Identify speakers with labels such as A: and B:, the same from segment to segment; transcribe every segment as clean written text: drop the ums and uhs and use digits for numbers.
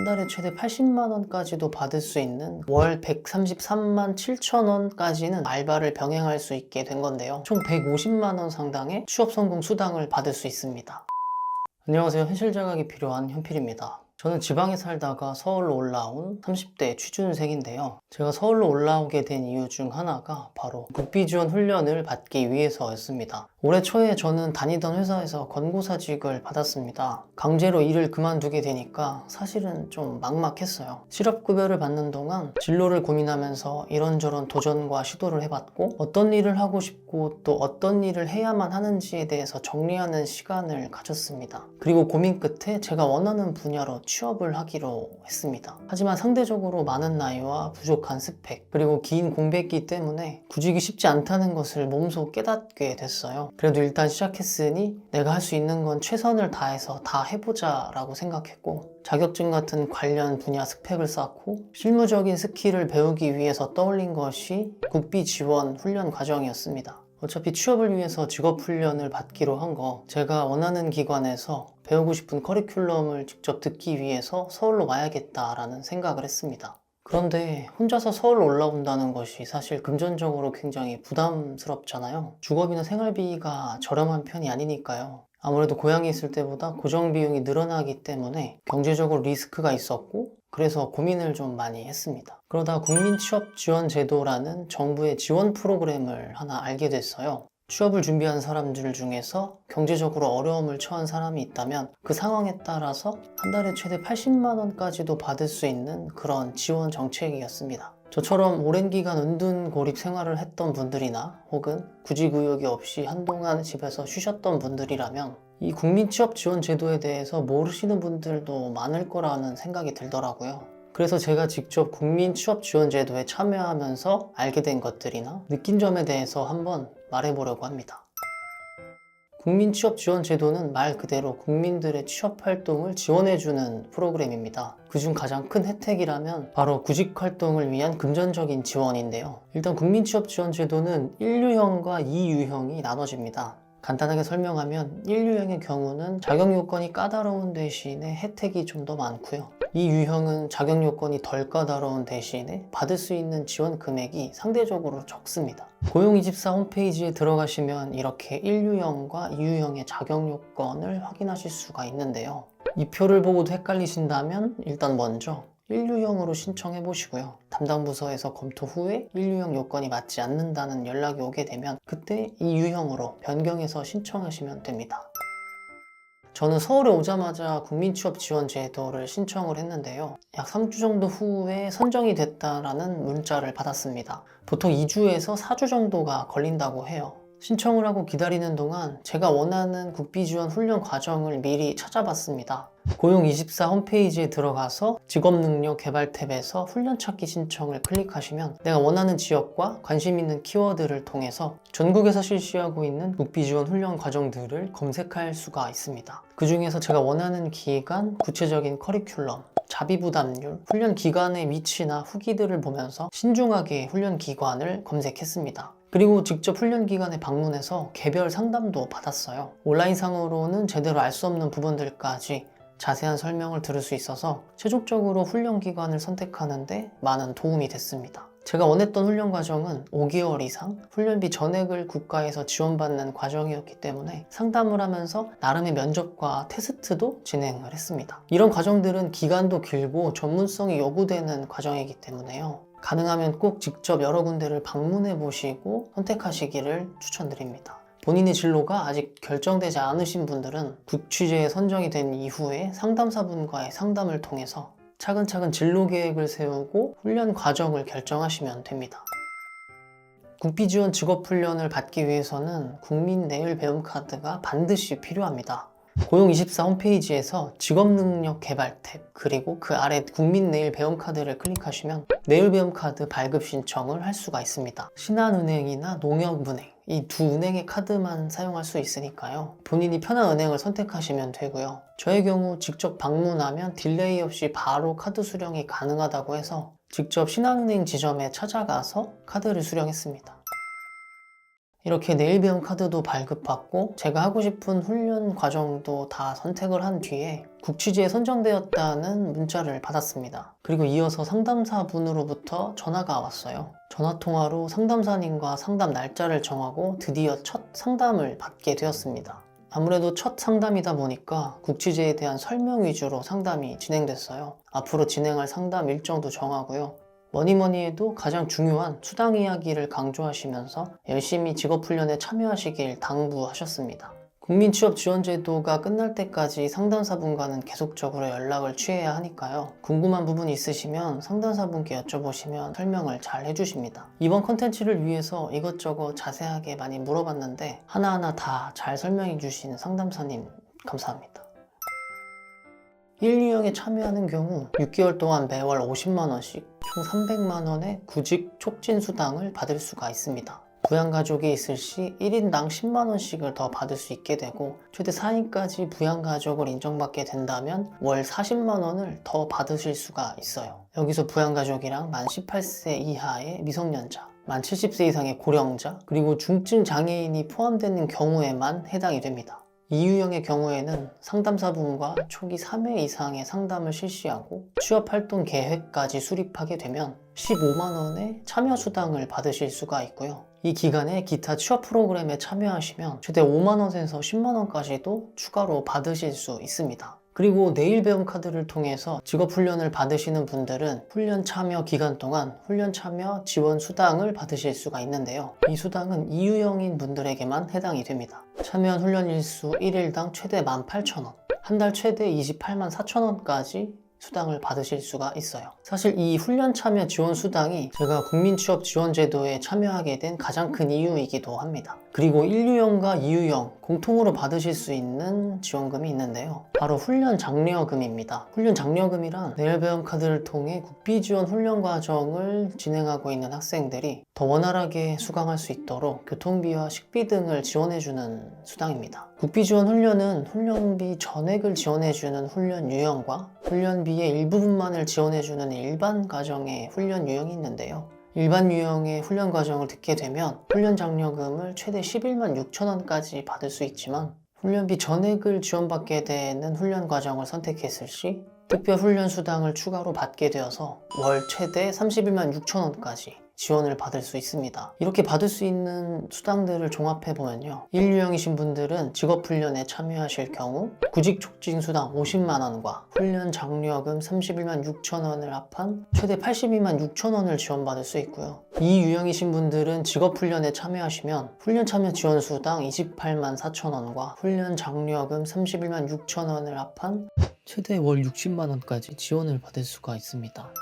A: 한 달에 최대 80만 원까지도 받을 수 있는 월 133만 7천 원까지는 알바를 병행할 수 있게 된 건데요. 총 150만 원 상당의 취업 성공 수당을 받을 수 있습니다. 안녕하세요. 현실 자각이 필요한 현필입니다. 저는 지방에 살다가 서울로 올라온 30대 취준생인데요. 제가 서울로 올라오게 된 이유 중 하나가 바로 국비 지원 훈련을 받기 위해서였습니다. 올해 초에 저는 다니던 회사에서 권고사직을 받았습니다. 강제로 일을 그만두게 되니까 사실은 좀 막막했어요. 실업급여를 받는 동안 진로를 고민하면서 이런저런 도전과 시도를 해봤고, 어떤 일을 하고 싶고 또 어떤 일을 해야만 하는지에 대해서 정리하는 시간을 가졌습니다. 그리고 고민 끝에 제가 원하는 분야로 취업을 하기로 했습니다. 하지만 상대적으로 많은 나이와 부족한 스펙, 그리고 긴 공백기 때문에 구직이 쉽지 않다는 것을 몸소 깨닫게 됐어요. 그래도 일단 시작했으니 내가 할 수 있는 건 최선을 다해서 다 해보자 라고 생각했고, 자격증 같은 관련 분야 스펙을 쌓고 실무적인 스킬을 배우기 위해서 떠올린 것이 국비 지원 훈련 과정이었습니다. 어차피 취업을 위해서 직업훈련을 받기로 한 거, 제가 원하는 기관에서 배우고 싶은 커리큘럼을 직접 듣기 위해서 서울로 와야겠다라는 생각을 했습니다. 그런데 혼자서 서울로 올라온다는 것이 사실 금전적으로 굉장히 부담스럽잖아요. 주거비나 생활비가 저렴한 편이 아니니까요. 아무래도 고향에 있을 때보다 고정 비용이 늘어나기 때문에 경제적으로 리스크가 있었고, 그래서 고민을 좀 많이 했습니다. 그러다 국민취업지원제도라는 정부의 지원 프로그램을 하나 알게 됐어요. 취업을 준비한 사람들 중에서 경제적으로 어려움을 처한 사람이 있다면 그 상황에 따라서 한 달에 최대 80만 원까지도 받을 수 있는 그런 지원 정책이었습니다. 저처럼 오랜 기간 은둔 고립 생활을 했던 분들이나 혹은 구직의욕이 없이 한동안 집에서 쉬셨던 분들이라면 이 국민취업지원제도에 대해서 모르시는 분들도 많을 거라는 생각이 들더라고요. 그래서 제가 직접 국민취업지원제도에 참여하면서 알게 된 것들이나 느낀 점에 대해서 한번 말해보려고 합니다. 국민취업지원제도는 말 그대로 국민들의 취업활동을 지원해주는 프로그램입니다. 그중 가장 큰 혜택이라면 바로 구직활동을 위한 금전적인 지원인데요. 일단 국민취업지원제도는 1유형과 2유형이 나눠집니다. 간단하게 설명하면 1유형의 경우는 자격 요건이 까다로운 대신에 혜택이 좀 더 많고요. 2유형은 자격 요건이 덜 까다로운 대신에 받을 수 있는 지원 금액이 상대적으로 적습니다. 고용24 홈페이지에 들어가시면 이렇게 1유형과 2유형의 자격 요건을 확인하실 수가 있는데요. 이 표를 보고도 헷갈리신다면 일단 먼저 1유형으로 신청해 보시고요. 담당 부서에서 검토 후에 1유형 요건이 맞지 않는다는 연락이 오게 되면 그때 2유형으로 변경해서 신청하시면 됩니다. 저는 서울에 오자마자 국민취업지원제도를 신청을 했는데요. 약 3주 정도 후에 선정이 됐다라는 문자를 받았습니다. 보통 2주에서 4주 정도가 걸린다고 해요. 신청을 하고 기다리는 동안 제가 원하는 국비지원 훈련 과정을 미리 찾아봤습니다. 고용24 홈페이지에 들어가서 직업능력 개발 탭에서 훈련 찾기 신청을 클릭하시면 내가 원하는 지역과 관심 있는 키워드를 통해서 전국에서 실시하고 있는 국비지원 훈련 과정들을 검색할 수가 있습니다. 그 중에서 제가 원하는 기간, 구체적인 커리큘럼, 자비부담률, 훈련 기간의 위치나 후기들을 보면서 신중하게 훈련 기관을 검색했습니다. 그리고 직접 훈련 기관에 방문해서 개별 상담도 받았어요. 온라인상으로는 제대로 알 수 없는 부분들까지 자세한 설명을 들을 수 있어서 최종적으로 훈련 기관을 선택하는데 많은 도움이 됐습니다. 제가 원했던 훈련 과정은 5개월 이상 훈련비 전액을 국가에서 지원받는 과정이었기 때문에 상담을 하면서 나름의 면접과 테스트도 진행을 했습니다. 이런 과정들은 기간도 길고 전문성이 요구되는 과정이기 때문에요. 가능하면 꼭 직접 여러 군데를 방문해 보시고 선택하시기를 추천드립니다. 본인의 진로가 아직 결정되지 않으신 분들은 국취제에 선정이 된 이후에 상담사분과의 상담을 통해서 차근차근 진로 계획을 세우고 훈련 과정을 결정하시면 됩니다. 국비지원 직업훈련을 받기 위해서는 국민내일배움카드가 반드시 필요합니다. 고용24 홈페이지에서 직업능력 개발 탭, 그리고 그 아래 국민내일배움카드를 클릭하시면 내일배움카드 발급 신청을 할 수가 있습니다. 신한은행이나 농협은행, 이 두 은행의 카드만 사용할 수 있으니까요. 본인이 편한 은행을 선택하시면 되고요. 저의 경우 직접 방문하면 딜레이 없이 바로 카드 수령이 가능하다고 해서 직접 신한은행 지점에 찾아가서 카드를 수령했습니다. 이렇게 내일배움 카드도 발급받고 제가 하고 싶은 훈련 과정도 다 선택을 한 뒤에 국취지에 선정되었다는 문자를 받았습니다. 그리고 이어서 상담사분으로부터 전화가 왔어요. 전화통화로 상담사님과 상담 날짜를 정하고 드디어 첫 상담을 받게 되었습니다. 아무래도 첫 상담이다 보니까 국취제에 대한 설명 위주로 상담이 진행됐어요. 앞으로 진행할 상담 일정도 정하고요. 뭐니 해도 가장 중요한 수당 이야기를 강조하시면서 열심히 직업훈련에 참여하시길 당부하셨습니다. 국민취업지원제도가 끝날 때까지 상담사분과는 계속적으로 연락을 취해야 하니까요. 궁금한 부분이 있으시면 상담사분께 여쭤보시면 설명을 잘 해주십니다. 이번 컨텐츠를 위해서 이것저것 자세하게 많이 물어봤는데 하나하나 다 잘 설명해 주신 상담사님 감사합니다. 1유형에 참여하는 경우 6개월 동안 매월 50만원씩 총 300만원의 구직 촉진 수당을 받을 수가 있습니다. 부양가족이 있을 시 1인당 10만원씩을 더 받을 수 있게 되고 최대 4인까지 부양가족을 인정받게 된다면 월 40만원을 더 받으실 수가 있어요. 여기서 부양가족이랑 만 18세 이하의 미성년자, 만 70세 이상의 고령자, 그리고 중증 장애인이 포함되는 경우에만 해당이 됩니다. 이유형의 경우에는 상담사분과 초기 3회 이상의 상담을 실시하고 취업활동 계획까지 수립하게 되면 15만원의 참여수당을 받으실 수가 있고요. 이 기간에 기타 취업 프로그램에 참여하시면 최대 5만원에서 10만원까지도 추가로 받으실 수 있습니다. 그리고 내일 배움 카드를 통해서 직업훈련을 받으시는 분들은 훈련 참여 기간 동안 훈련 참여 지원 수당을 받으실 수가 있는데요. 이 수당은 이유형인 분들에게만 해당이 됩니다. 참여한 훈련 일수 1일당 최대 18,000원, 한 달 최대 28만 4천원까지 수당을 받으실 수가 있어요. 사실 이 훈련 참여 지원 수당이 제가 국민취업지원제도에 참여하게 된 가장 큰 이유이기도 합니다. 그리고 1유형과 2유형 공통으로 받으실 수 있는 지원금이 있는데요. 바로 훈련 장려금입니다. 훈련 장려금이란 내일배움 카드를 통해 국비지원 훈련 과정을 진행하고 있는 학생들이 더 원활하게 수강할 수 있도록 교통비와 식비 등을 지원해주는 수당입니다. 국비지원 훈련은 훈련비 전액을 지원해주는 훈련 유형과 훈련비의 일부분만을 지원해주는 일반 과정의 훈련 유형이 있는데요. 일반 유형의 훈련 과정을 듣게 되면 훈련 장려금을 최대 11만 6천원까지 받을 수 있지만 훈련비 전액을 지원받게 되는 훈련 과정을 선택했을 시 특별 훈련 수당을 추가로 받게 되어서 월 최대 31만 6천원까지 지원을 받을 수 있습니다. 이렇게 받을 수 있는 수당들을 종합해보면요. 1유형이신 분들은 직업훈련에 참여하실 경우 구직촉진수당 50만원과 훈련 장려금 31만 6천원을 합한 최대 82만 6천원을 지원받을 수 있고요. 2유형이신 분들은 직업훈련에 참여하시면 훈련 참여 지원수당 28만 4천원과 훈련 장려금 31만 6천원을 합한 최대 월 60만원까지 지원을 받을 수가 있습니다.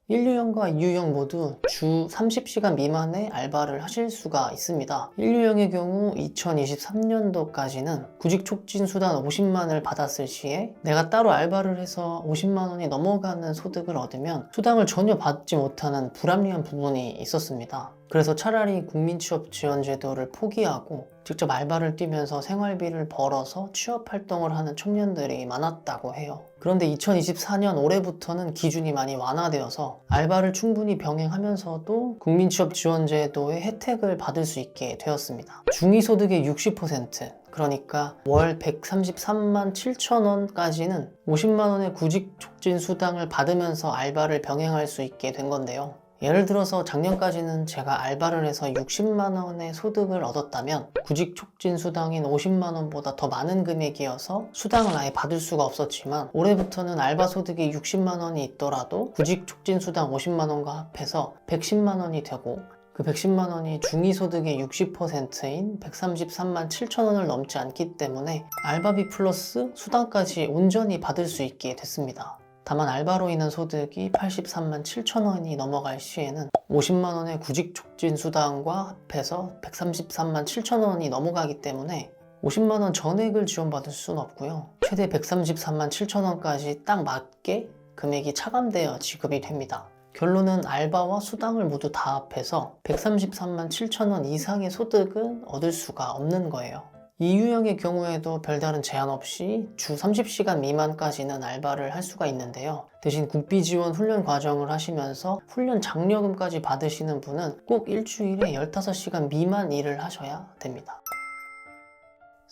A: 1유형과 2유형 모두 주 30시간 미만의 알바를 하실 수가 있습니다. 1유형의 경우 2023년도까지는 구직촉진수당 50만을 받았을 시에 내가 따로 알바를 해서 50만원이 넘어가는 소득을 얻으면 수당을 전혀 받지 못하는 불합리한 부분이 있었습니다. 그래서 차라리 국민취업지원제도를 포기하고 직접 알바를 뛰면서 생활비를 벌어서 취업활동을 하는 청년들이 많았다고 해요. 그런데 2024년 올해부터는 기준이 많이 완화되어서 알바를 충분히 병행하면서도 국민취업지원제도의 혜택을 받을 수 있게 되었습니다. 중위소득의 60%, 그러니까 월 133만 7천원까지는 50만원의 구직촉진수당을 받으면서 알바를 병행할 수 있게 된 건데요. 예를 들어서 작년까지는 제가 알바를 해서 60만원의 소득을 얻었다면 구직촉진수당인 50만원보다 더 많은 금액이어서 수당을 아예 받을 수가 없었지만 올해부터는 알바 소득이 60만원이 있더라도 구직촉진수당 50만원과 합해서 110만원이 되고 그 110만원이 중위소득의 60%인 133만 7천원을 넘지 않기 때문에 알바비 플러스 수당까지 온전히 받을 수 있게 됐습니다. 다만 알바로 인한 소득이 83만 7천원이 넘어갈 시에는 50만원의 구직촉진수당과 합해서 133만 7천원이 넘어가기 때문에 50만원 전액을 지원받을 수는 없고요. 최대 133만 7천원까지 딱 맞게 금액이 차감되어 지급이 됩니다. 결론은 알바와 수당을 모두 다 합해서 133만 7천원 이상의 소득은 얻을 수가 없는 거예요. 이유형의 경우에도 별다른 제한 없이 주 30시간 미만까지는 알바를 할 수가 있는데요. 대신 국비지원 훈련 과정을 하시면서 훈련 장려금까지 받으시는 분은 꼭 일주일에 15시간 미만 일을 하셔야 됩니다.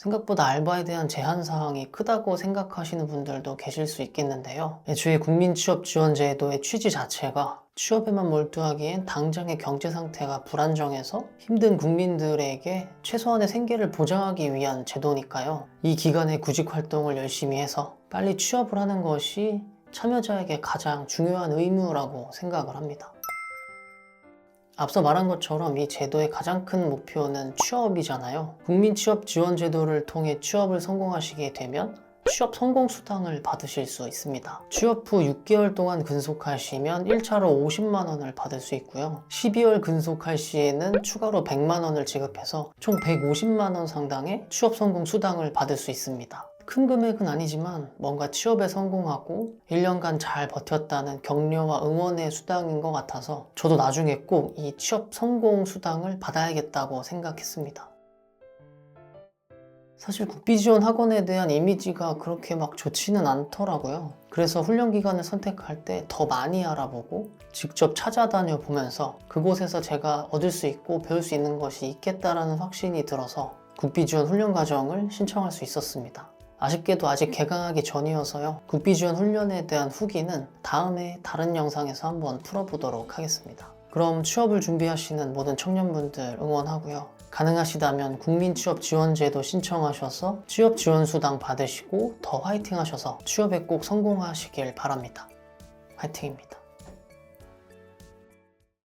A: 생각보다 알바에 대한 제한 사항이 크다고 생각하시는 분들도 계실 수 있겠는데요. 애초에 국민취업지원제도의 취지 자체가 취업에만 몰두하기엔 당장의 경제 상태가 불안정해서 힘든 국민들에게 최소한의 생계를 보장하기 위한 제도니까요. 이 기간에 구직 활동을 열심히 해서 빨리 취업을 하는 것이 참여자에게 가장 중요한 의무라고 생각을 합니다. 앞서 말한 것처럼 이 제도의 가장 큰 목표는 취업이잖아요. 국민취업지원제도를 통해 취업을 성공하시게 되면 취업 성공 수당을 받으실 수 있습니다. 취업 후 6개월 동안 근속하시면 1차로 50만 원을 받을 수 있고요. 12월 근속할 시에는 추가로 100만 원을 지급해서 총 150만 원 상당의 취업 성공 수당을 받을 수 있습니다. 큰 금액은 아니지만 뭔가 취업에 성공하고 1년간 잘 버텼다는 격려와 응원의 수당인 것 같아서 저도 나중에 꼭 이 취업 성공 수당을 받아야겠다고 생각했습니다. 사실 국비지원 학원에 대한 이미지가 그렇게 막 좋지는 않더라고요. 그래서 훈련 기간을 선택할 때 더 많이 알아보고 직접 찾아다녀 보면서 그곳에서 제가 얻을 수 있고 배울 수 있는 것이 있겠다라는 확신이 들어서 국비지원 훈련 과정을 신청할 수 있었습니다. 아쉽게도 아직 개강하기 전이어서요. 국비지원 훈련에 대한 후기는 다음에 다른 영상에서 한번 풀어보도록 하겠습니다. 그럼 취업을 준비하시는 모든 청년분들 응원하고요. 가능하시다면 국민취업지원제도 신청하셔서 취업지원수당 받으시고 더 화이팅 하셔서 취업에 꼭 성공하시길 바랍니다. 화이팅입니다.